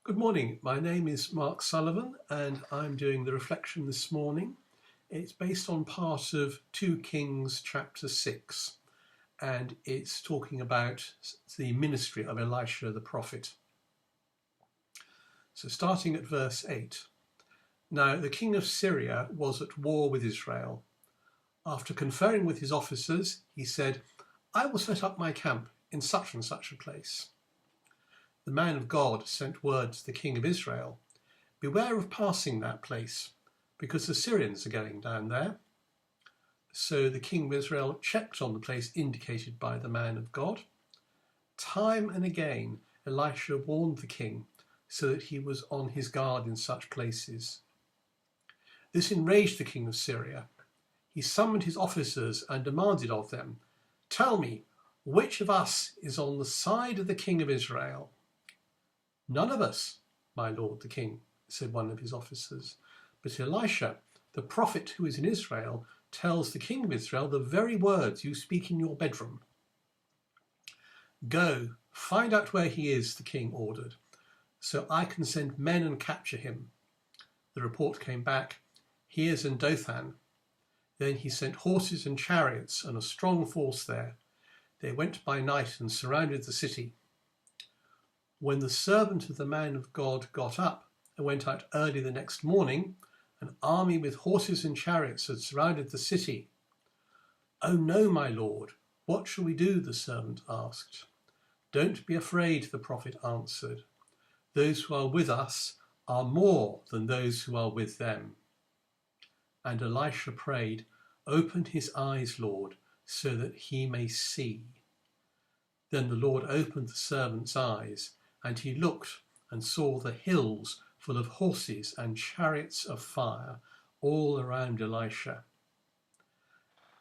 Good morning. My name is Mark Sullivan and I'm doing the reflection this morning. It's based on part of 2 Kings chapter 6 and it's talking about the ministry of Elisha the prophet. So starting at verse 8. Now the king of Syria was at war with Israel. After conferring with his officers, he said, "I will set up my camp in such and such a place." The man of God sent word to the king of Israel, "Beware of passing that place, because the Syrians are going down there." So the king of Israel checked on the place indicated by the man of God. Time and again, Elisha warned the king so that he was on his guard in such places. This enraged the king of Syria. He summoned his officers and demanded of them, "Tell me, which of us is on the side of the king of Israel?" "None of us, my lord the king," said one of his officers. "But Elisha, the prophet who is in Israel, tells the king of Israel the very words you speak in your bedroom." "Go, find out where he is," the king ordered, "so I can send men and capture him." The report came back, "He is in Dothan." Then he sent horses and chariots and a strong force there. They went by night and surrounded the city. When the servant of the man of God got up and went out early the next morning, an army with horses and chariots had surrounded the city. "Oh no, my lord, what shall we do?" the servant asked. "Don't be afraid," the prophet answered. "Those who are with us are more than those who are with them." And Elisha prayed, "Open his eyes, Lord, so that he may see." Then the Lord opened the servant's eyes, and he looked and saw the hills full of horses and chariots of fire all around Elisha.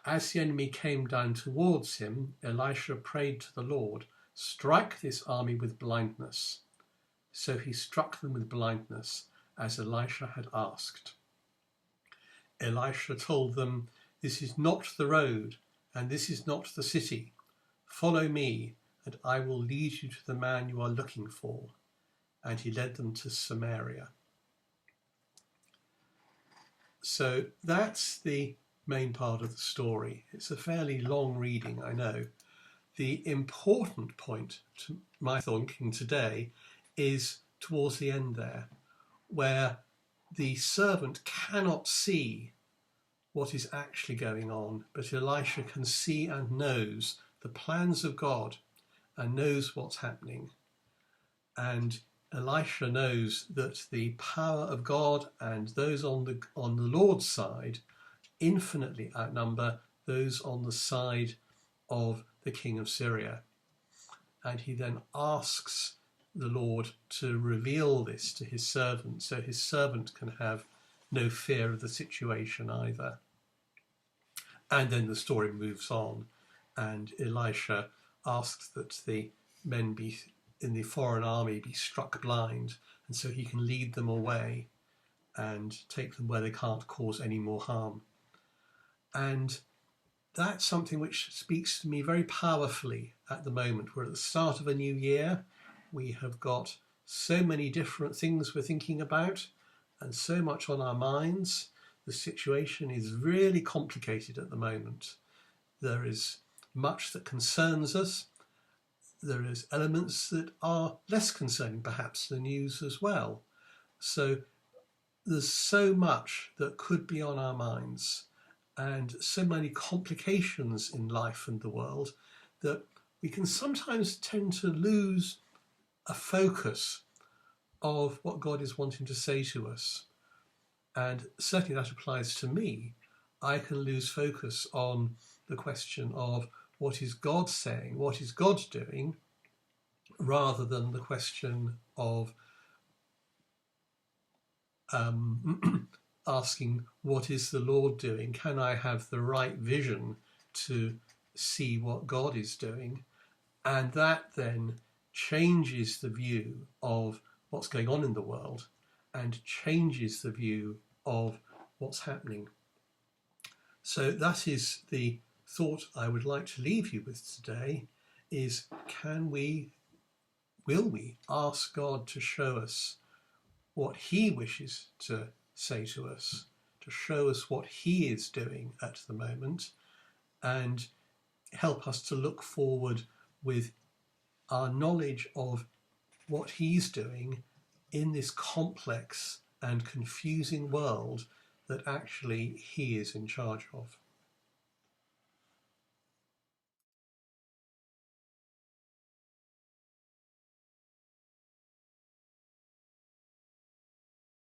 As the enemy came down towards him, Elisha prayed to the Lord, "Strike this army with blindness." So he struck them with blindness, as Elisha had asked. Elisha told them, "This is not the road, and this is not the city. Follow me, and I will lead you to the man you are looking for." And he led them to Samaria. So that's the main part of the story. It's a fairly long reading, I know. The important point to my thinking today is towards the end there, where the servant cannot see what is actually going on, but Elisha can see and knows the plans of God and knows what's happening. And Elisha knows that the power of God and those on the Lord's side infinitely outnumber those on the side of the king of Syria. And he then asks the Lord to reveal this to his servant, so his servant can have no fear of the situation either. And then the story moves on, and Elisha asks that the men in the foreign army be struck blind, and so he can lead them away and take them where they can't cause any more harm. And that's something which speaks to me very powerfully at the moment. We're at the start of a new year. We have got so many different things we're thinking about and so much on our minds. The situation is really complicated at the moment. There is much that concerns us. There is elements that are less concerning, perhaps, the news as well. So there's so much that could be on our minds and so many complications in life and the world that we can sometimes tend to lose a focus of what God is wanting to say to us. And certainly that applies to me. I can lose focus on the question of what is God saying, what is God doing, rather than the question of asking, what is the Lord doing? Can I have the right vision to see what God is doing? And that then changes the view of what's going on in the world and changes the view of what's happening. So that is the thought I would like to leave you with today, is can we will we ask God to show us what he wishes to say to us, to show us what he is doing at the moment, and help us to look forward with our knowledge of what he's doing in this complex and confusing world that actually he is in charge of.